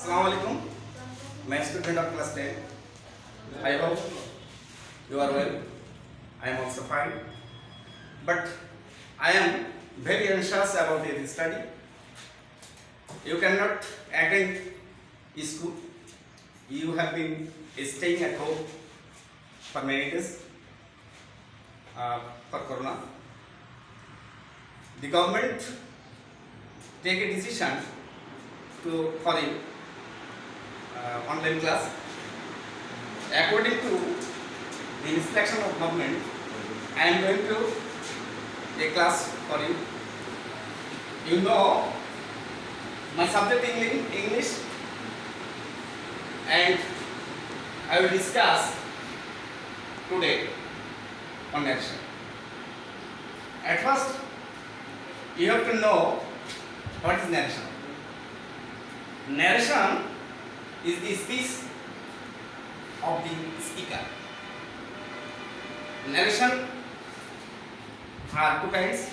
Assalamu alaikum. I am student of class 10. I hope you are well. I am also fine. But I am very anxious about your study. You cannot attend school. You have been staying at home for many days for Corona. The government take a decision to follow online class. According to the instruction of government, I am going to a class for you. You know my subject English, and I will discuss today on narration. At first, you have to know what is narration. Narration is the speech of the speaker. Narration are two kinds: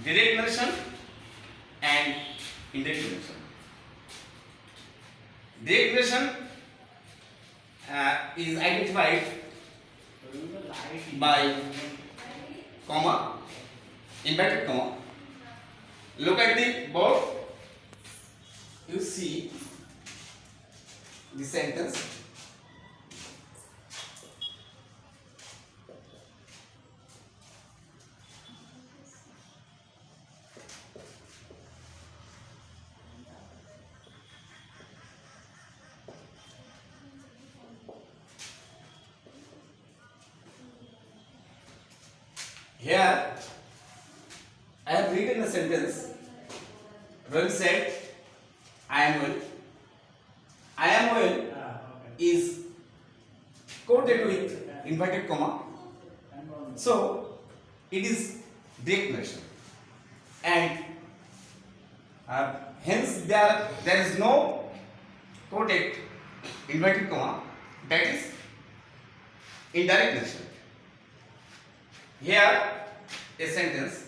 direct narration and indirect narration. Direct narration is identified by comma, inverted comma. Look at the board. You see the sentence. Here I have written a sentence. Rohit said, I am well. I am well is quoted with inverted comma. So it is direct narration. And hence there is no quoted inverted comma. That is indirect narration. Here a sentence.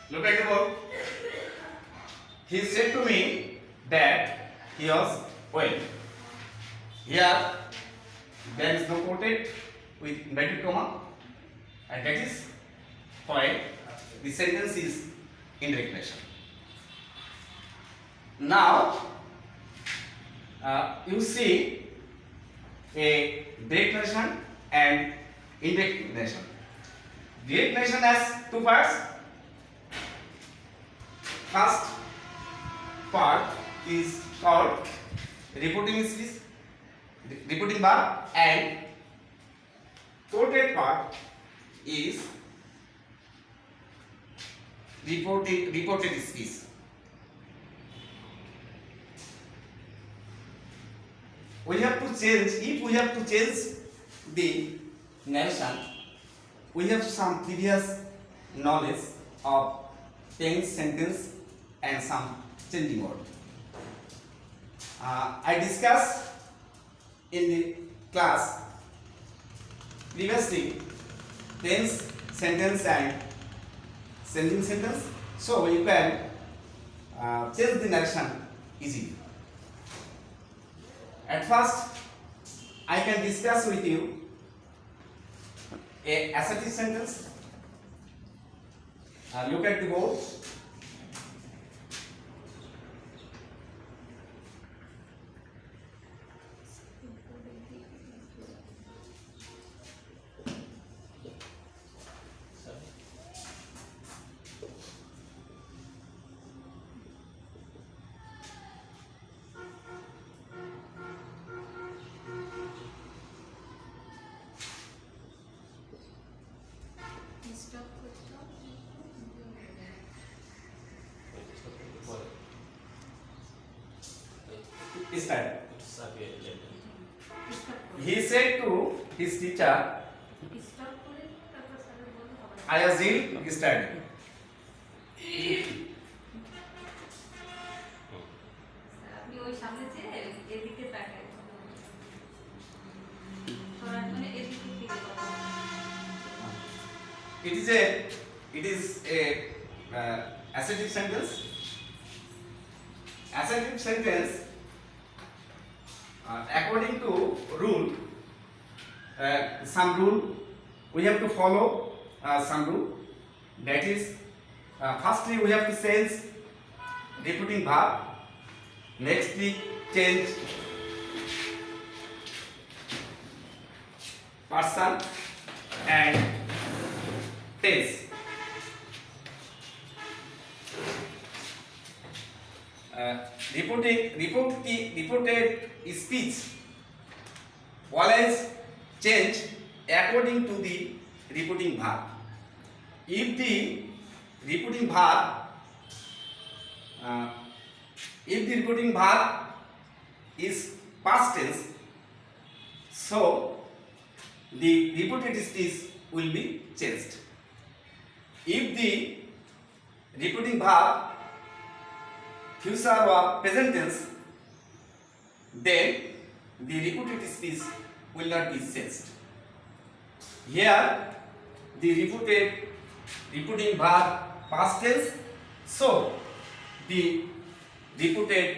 Look at the board. He said to me that he was well. Here there is no quoted with inverted comma, and that is why the sentence is indirect narration. Now you see a direct narration and indirect narration. Direct narration has two parts. First part is called reporting speech, reporting bar, and quoted part is reported speech. We have to change. If we have to change the narration, we have some previous knowledge of tense, sentence, and some changing word. I discussed in the class previously tense, sentence, and changing sentence. So you can change the narration easily. At first, I can discuss with you a assertive sentence. Look at the board. Study. Stop করে He said to his teacher, stop করে তারপর স্যারের বলতে হবে I was ill, study. Sir, আপনি ওই সামনে চেয়ে এদিকে তাকায় সরান মানে এদিকে থেকে কথা বলেন। It is a assertive sentence. Assertive sentence, according to rule, some rule we have to follow. Some rule, that is, firstly we have to change repeating verb. Nextly change person and tense. Reported speech always change according to the reporting verb. If the reporting verb is past tense, so the reported speech will be changed. If the reporting verb future or present tense, then the reported speech will not be changed. Here the reporting verb past tense, so the reported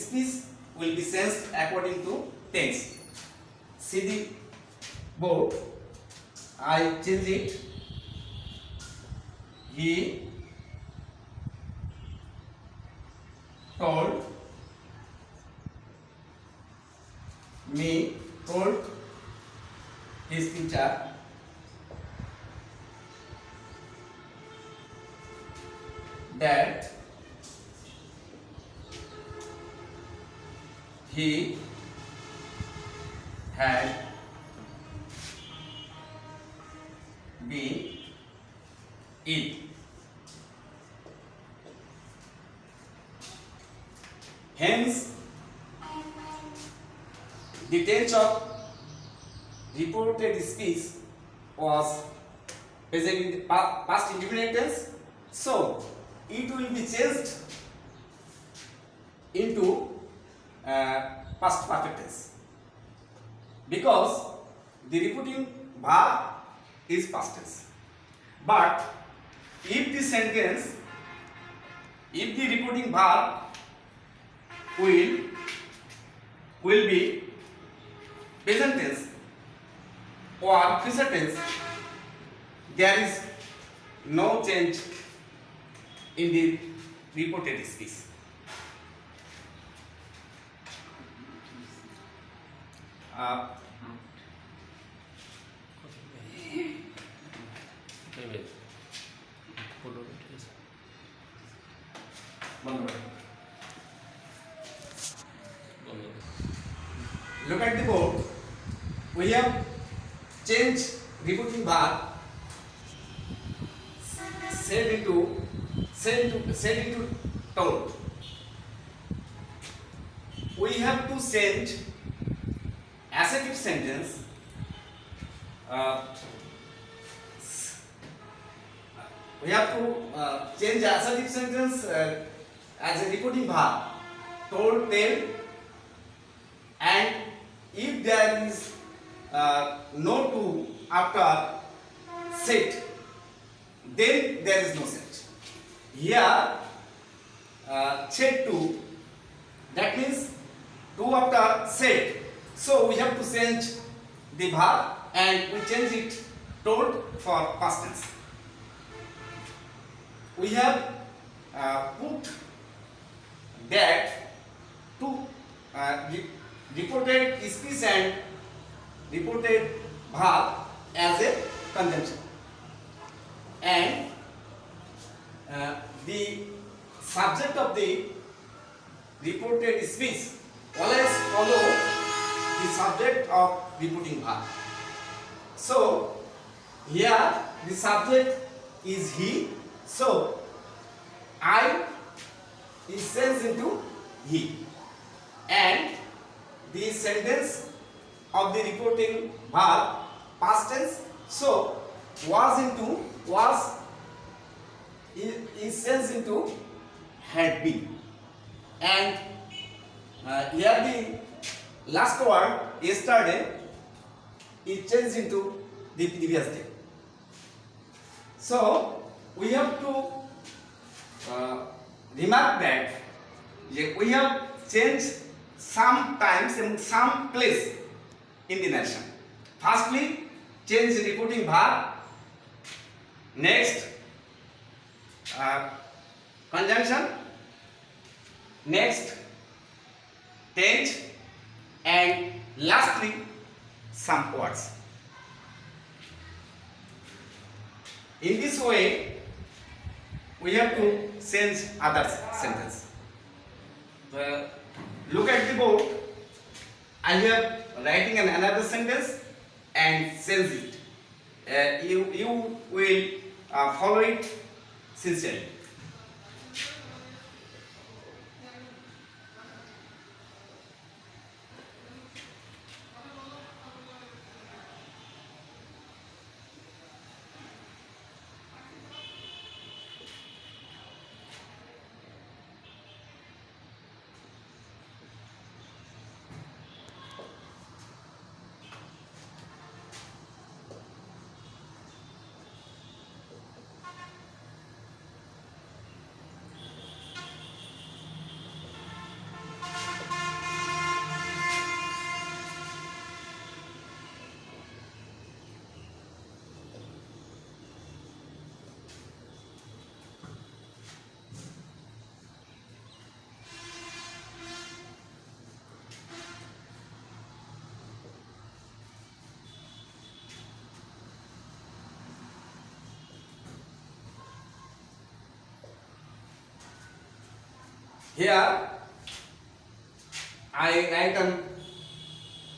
speech will be changed according to tense. See the board, I change it. He told his teacher that he had been ill. Hence, the tense of reported speech was present in the past indefinite tense, so it will be changed into past perfect tense, because the reporting verb is past tense. But if the reporting verb will be present tense or future tense, there is no change in the reported speech. Look at the board. We have changed reporting verb said into told. We have to change assertive sentence we have to change assertive sentence as a reporting verb told, tell, and if there is no to after said, then there is no set. Here said to, that means to after said, so we have to change the verb and we change it told for past tense. We have put that to reported speech and reported verb as a conjunction, and the subject of the reported speech always follow the subject of reporting verb. So here the subject is he, so I is changed into he. And the sentence of the reporting verb past tense, so was is changed into had been, and here the last word yesterday is changed into the previous day. So we have to remark that we have changed some times in some place in the nation. Firstly, change the reporting verb. Next, conjunction. Next, tense, and lastly, some words. In this way, we have to change other sentence. Look at the board. I have writing another sentence and change it. You will follow it sincerely. Here, I write a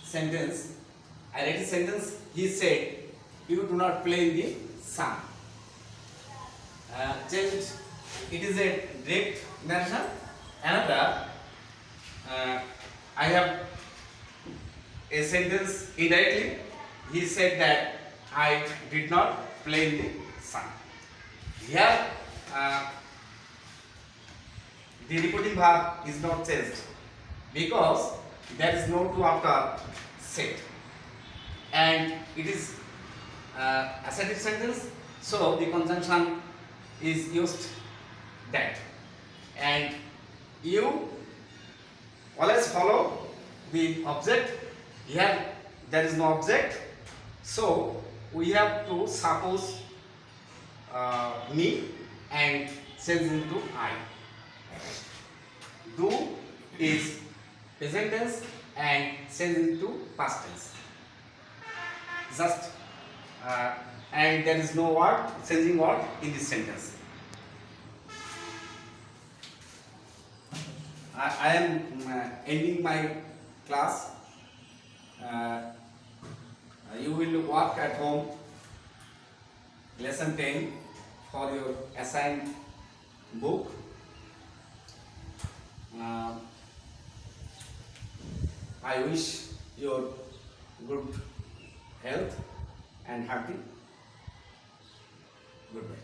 sentence. I write a sentence. He said, "You do not play in the sun." Change. It is a direct narration. Another, I have a sentence indirectly. He said that I did not play in the sun. Here, the reporting verb is not changed because there is no to after said, and it is assertive sentence, so the conjunction is used that, and you always follow the object. Here there is no object, so we have to suppose me and change into I. Do is present tense and change into past tense. Just and there is no word, changing word in this sentence. I am ending my class. You will work at home lesson 10 for your assigned book. I wish your good health and happy. Goodbye.